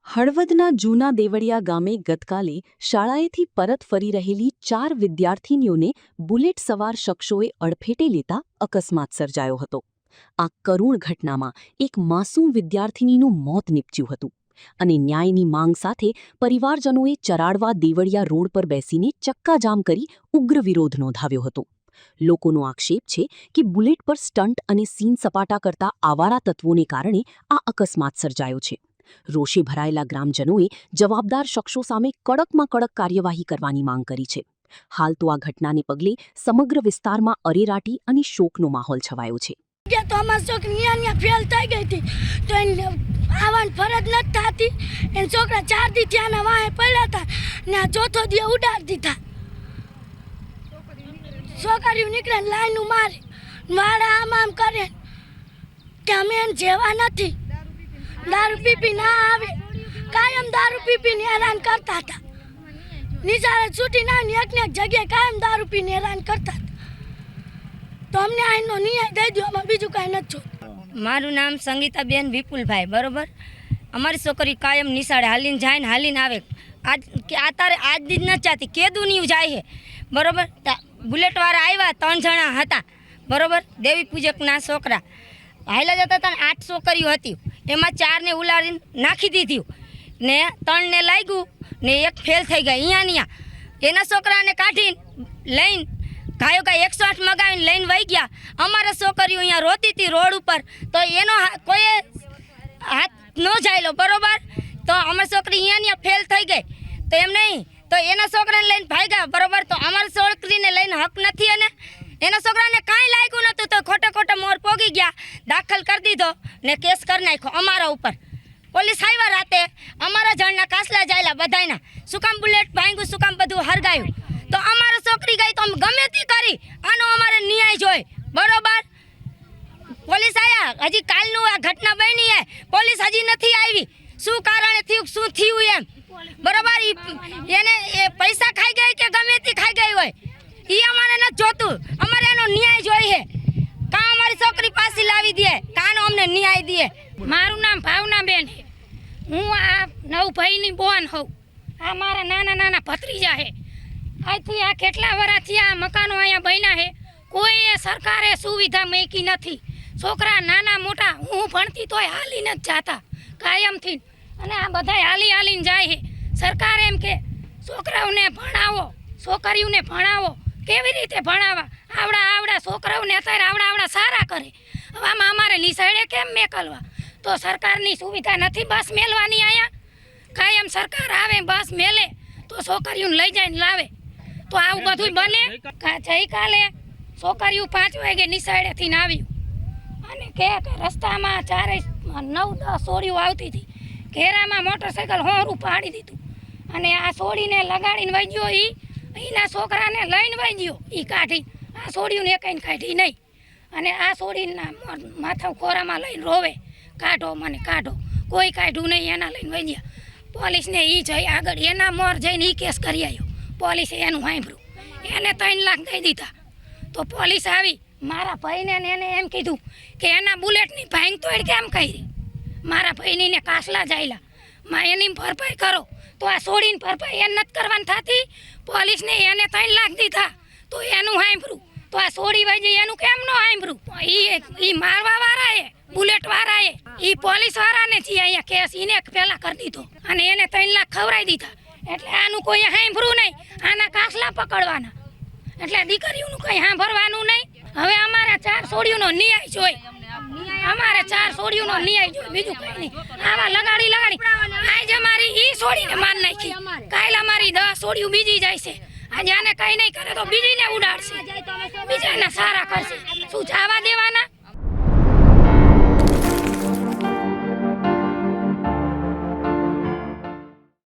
હળવદના જૂના દેવળિયા ગામે ગતકાલે શાળાએથી પરત ફરી રહેલી 4 વિદ્યાર્થીનીઓને બુલેટ સવાર શખ્સોએ અડફેટે લેતા અકસ્માત સર્જાયો હતો। આ કરુણ ઘટનામાં એક માસૂમ વિદ્યાર્થિનીનું મોત નીપજ્યું હતું અને ન્યાયની માંગ સાથે પરિવારજનોએ ચરાડવા દેવળિયા રોડ પર બેસીને ચક્કાજામ કરી ઉગ્ર વિરોધ નોંધાવ્યો હતો। લોકોનો આક્ષેપ છે કે બુલેટ પર સ્ટન્ટ અને સીન સપાટા કરતા આવારા તત્વોને કારણે આ અકસ્માત સર્જાયો છે। રોષે ભરાયેલા ગ્રામજનોએ જવાબદાર શખ્સો સામે કડકમાં કડક કાર્યવાહી કરવાની માંગ કરી છે। હાલ તો આ ઘટનાને પગલે સમગ્ર વિસ્તારમાં અરેરાટી અને શોકનો માહોલ છવાયો છે। તો અમારી છોકરી ફેલ થઈ ગઈ હતી તો એને આવવાની ફરજ નથી થતી। એને છોકરા 4 દી ત્યાંના વાહે પડ્યા હતા ને આ ચોથો દી ઉડાડી દીધા। છોકરીઓ નીકળે લાઈનું મારે મારા આમ કરે કે અમે એને જેવા નથી। દારૂ પીપી ના આવે કાયમ દારૂ પીપીને હેરાન કરતા હતા। નિશાળે છૂટી ના એક ને એક જગ્યાએ કાયમ દારૂ પીને હેરાન કરતા હતા। તો અમને આનો ન્યાય દઈ દો, અમે બીજું કાંઈ નથી જોતું। મારું નામ સંગીતાબેન વિપુલભાઈ, બરોબર। અમારી છોકરી કાયમ નિશાળે હાલીને જાય ને હાલીને આવે। આજ દી જ નથી જાતી, કેદુની જાય છે, બરોબર। બુલેટવાળા આવ્યા 3 જણા હતા, બરોબર। દેવી પૂજકના છોકરા હાઈલા જતા હતા ને 8 છોકરીઓ હતી, એમાં 4 ને ઉલાડીને નાખી દીધી ને 3 ને લાગ્યું ને એક ફેલ થઈ ગઈ। અહીંયા એના છોકરાને કાઢીને લઈને ગાયો ગાય 108 મગાવીને લઈને વહી ગયા। અમારા છોકરીઓ અહીંયા રોતી હતી રોડ ઉપર, તો એનો કોઈ હાથ ન જાયલો, બરોબર। તો અમારી છોકરી અહીંયા ફેલ થઈ ગઈ તો એમ નહીં, તો એના છોકરાને લઈને ભાગ્યા, બરોબર। તો અમારી છોકરીને લઈને હક નથી અને એના છોકરાને કાંઈ લાગ્યું નહોતું, તો ખોટે મોર પોગી ગયા, દાખલ કરી દીધો ને કેસ કરી નાખ્યો અમારા ઉપર। પોલીસ આવ્યા રાતે, અમારા જણના કાસલા જાયલા બધાયના, શું કામ બુલેટ ભાંગ્યું, શું કામ બધું હરગાયું। તો અમારો છોકરી ગઈ તો અમે ગમે તે કરી, આનો અમારે ન્યાય જોઈ, બરોબર। પોલીસ આવ્યા, હજી કાલનું આ ઘટના બની છે, પોલીસ હજી નથી આવી, શું કારણે થયું, શું થયું એમ, બરોબર। એને પૈસા ખાઈ ગઈ કે ગમે તે ખાઈ ગઈ હોય એ અમારે નથી જોતું, અમારે એનો ન્યાય જોઈએ। કાં અમારી છોકરી પાછી લાવી દે, કાંનો અમને ન્યાય દે। મારું નામ ભાવનાબેન છે, હું આ નવભાઈની બોન હોઉં। આ મારા નાના ભત્રીજા છે। આજથી આ કેટલા વર્ષથી આ મકાનો અહીંયા બન્યા છે, કોઈએ સરકારે સુવિધા મૂકી નથી। છોકરા નાના મોટા, હું ભણતી તોય હાલી નથી જાતા કાયમથી, અને આ બધા હાલીને જાય છે। સરકાર એમ કે છોકરાઓને ભણાવો, છોકરીઓને ભણાવો, કેવી રીતે ભણાવવા? આવડા છોકરાઓને અત્યારે આવડા સારા કરે, હવે આમાં અમારે નિશાળે કેમ મેકલવા? તો સરકારની સુવિધા નથી બસ મેલવાની અહીંયા? કાયમ સરકાર આવે બસ મેલે તો છોકરીઓને લઈ જાય ને લાવે, તો આવું બધું બને? ગઈકાલે છોકરીઓ 5 વાગે નિશાળેથી આવ્યું અને કે રસ્તામાં 9-10 સોડીઓ આવતી હતી, ઘેરામાં મોટરસાઇકલ હોરું પાડી દીધું અને આ સોડીને લગાડીને વહી ગયો, એના છોકરાને લઈને વહી ગયો, એ કાઢી આ સોડીઓને કંઈ કાઢી નહીં, અને આ સોડીના માથા ખોરામાં લઈને રોવે, કાઢો મને કાઢો, કોઈ કાઢ્યું નહીં, એના લઈને વહી ગયા। પોલીસને એ જઈ આગળ એના મોર જઈને એ કેસ કરી આવ્યો, પોલીસે એનું સાંભળ્યું, એને 3 લાખ દઈ દીધા। તો પોલીસ આવી, મારા ભાઈને એને એમ કીધું કે એના બુલેટની ભાંગ તોડ કેમ કરી, મારા ભાઈની કાસલા જાયલા, એની ભરપાઈ કરો। તો આ સોડીની ભરપાઈ એને નથી કરવાની થતી, પોલીસને એને 3 લાખ દીધા, તો એનું સાંભળ્યું, તો આ સોડી વાજી એનું કેમ ન સાંભળ્યું? એ મારવા વાળાએ, બુલેટ વાળાએ, એ પોલીસ વાળાને થી અહીંયા કેસ એને પહેલા કરી દીધો અને એને 3 લાખ ખવડાવી દીધા, એટલે આનું કોઈ સાંભળ્યું નહીં, આના કાસલા પકડવાના, એટલે દીકરીઓનું કંઈ સાંભળવાનું નહીં। હવે અમારા 4 સોડીઓનો ન્યાય જોઈ, અમારે 4 સોડીઓનો ન્યાય જોઈ, બીજું કંઈ નહીં। આવા લગાડી આજે અમારી ઈ સોડીને માર નાખી, કાલે અમારી 10 સોડીઓ બીજી જાય છે, આજે આને કંઈ નહીં કરે તો બીજીને ઉડાડશે, બીજાને સારા કરશે, શું જવા દેવાના?